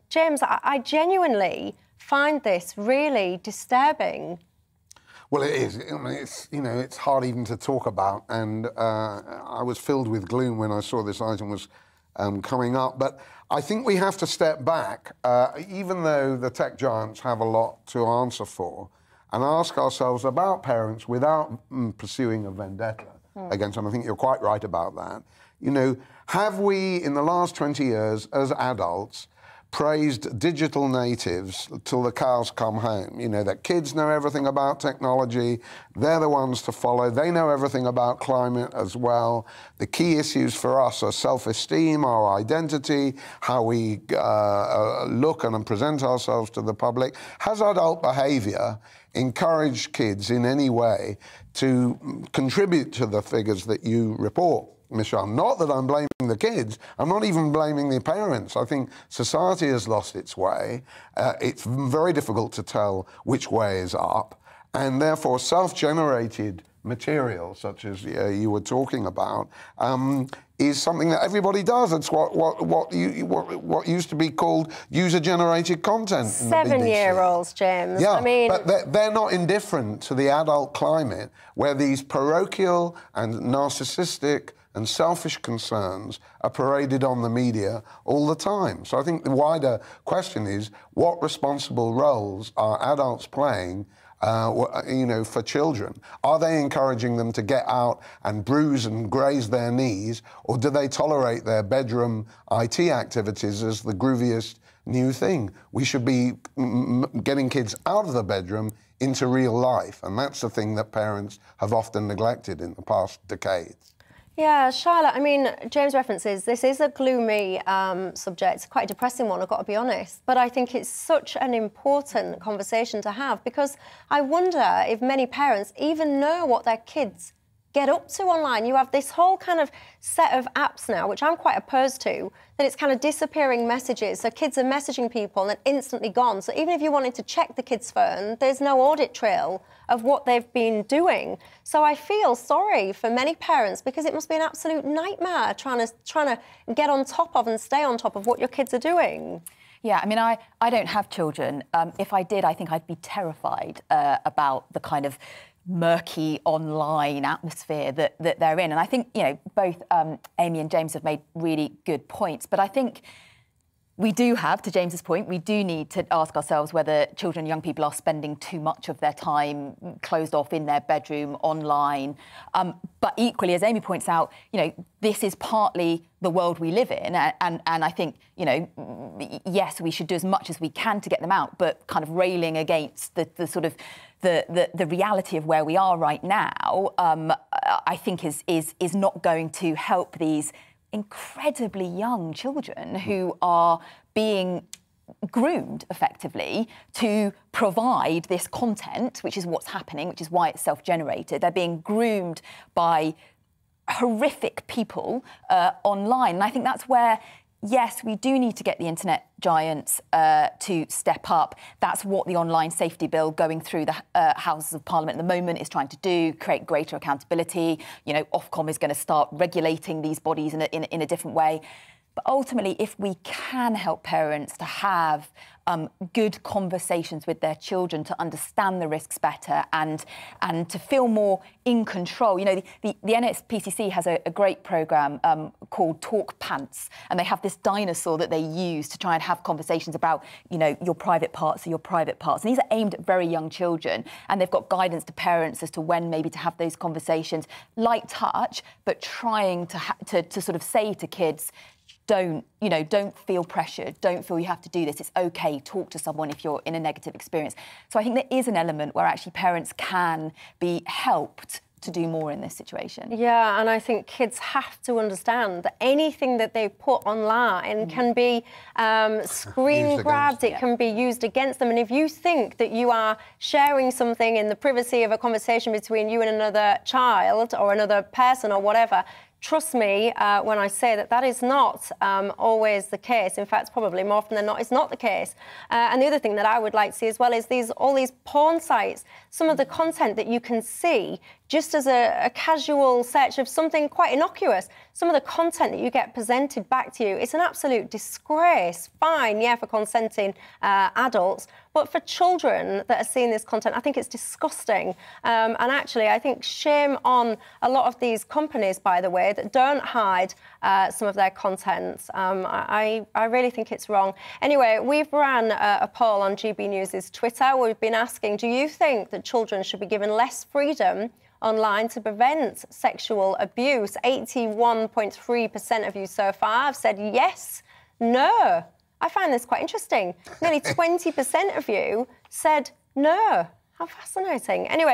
James, I genuinely find this really disturbing. Well, it is. I mean, it's hard even to talk about, and I was filled with gloom when I saw this item was coming up. But I think we have to step back, even though the tech giants have a lot to answer for, and ask ourselves about parents without pursuing a vendetta against them. I think you're quite right about that. You know, have we, in the last 20 years, as adults, praised digital natives till the cows come home? You know, that kids know everything about technology, they're the ones to follow, they know everything about climate as well. The key issues for us are self-esteem, our identity, how we look and present ourselves to the public. Has adult behaviour encouraged kids in any way to contribute to the figures that you report, Michelle? Not that I'm blaming the kids, I'm not even blaming the parents. I think society has lost its way. It's very difficult to tell which way is up, and therefore self-generated material, such as you were talking about, is something that everybody does. It's what used to be called user-generated content. 7-year-olds, James. Yeah, I mean, but they're not indifferent to the adult climate where these parochial and narcissistic and selfish concerns are paraded on the media all the time. So I think the wider question is, what responsible roles are adults playing you know, for children? Are they encouraging them to get out and bruise and graze their knees, or do they tolerate their bedroom IT activities as the grooviest new thing? We should be getting kids out of the bedroom into real life, and that's the thing that parents have often neglected in the past decades. Yeah, Charlotte, I mean, James references, this is a gloomy subject, quite a depressing one, I've got to be honest, but I think it's such an important conversation to have, because I wonder if many parents even know what their kids get up to online. You have this whole kind of set of apps now, which I'm quite opposed to, that it's kind of disappearing messages. So kids are messaging people and then instantly gone. So even if you wanted to check the kid's phone, there's no audit trail of what they've been doing. So I feel sorry for many parents, because it must be an absolute nightmare trying to get on top of and stay on top of what your kids are doing. Yeah, I mean, I don't have children. If I did, I think I'd be terrified about the kind of murky online atmosphere that they're in. And I think, you know, both Amy and James have made really good points, but I think we do have, to James's point, we do need to ask ourselves whether children and young people are spending too much of their time closed off in their bedroom online. But equally, as Amy points out, you know, this is partly the world we live in. And I think, you know, yes, we should do as much as we can to get them out, but kind of railing against the sort of the reality of where we are right now, I think is not going to help these incredibly young children who are being groomed effectively to provide this content, which is what's happening, which is why it's self-generated. They're being groomed by horrific people online. And I think that's where, yes, we do need to get the internet giants to step up. That's what the online safety bill going through the Houses of Parliament at the moment is trying to do, create greater accountability. You know, Ofcom is going to start regulating these bodies in a different way. But ultimately, if we can help parents to have good conversations with their children, to understand the risks better and to feel more in control. You know, the NSPCC has a great programme called Talk Pants, and they have this dinosaur that they use to try and have conversations about, you know, your private parts are your private parts. And these are aimed at very young children, and they've got guidance to parents as to when maybe to have those conversations. Light touch, but trying to sort of say to kids, don't feel pressured, don't feel you have to do this. It's OK, talk to someone if you're in a negative experience. So I think there is an element where actually parents can be helped to do more in this situation. Yeah, and I think kids have to understand that anything that they put online can be screen grabbed, it can be used against them. And if you think that you are sharing something in the privacy of a conversation between you and another child or another person or whatever, trust me when I say that that is not always the case. In fact, probably more often than not, it's not the case. And the other thing that I would like to see as well is all these porn sites. Some of the content that you can see just as a casual search of something quite innocuous. Some of the content that you get presented back to you, it's an absolute disgrace. Fine, yeah, for consenting adults, but for children that are seeing this content, I think it's disgusting. And actually, I think shame on a lot of these companies, by the way, that don't hide some of their content. I really think it's wrong. Anyway, we've ran a poll on GB News' Twitter. We've been asking, do you think that children should be given less freedom online to prevent sexual abuse? 81.3% of you so far have said yes, no. I find this quite interesting. Nearly 20% of you said no. How fascinating. Anyway.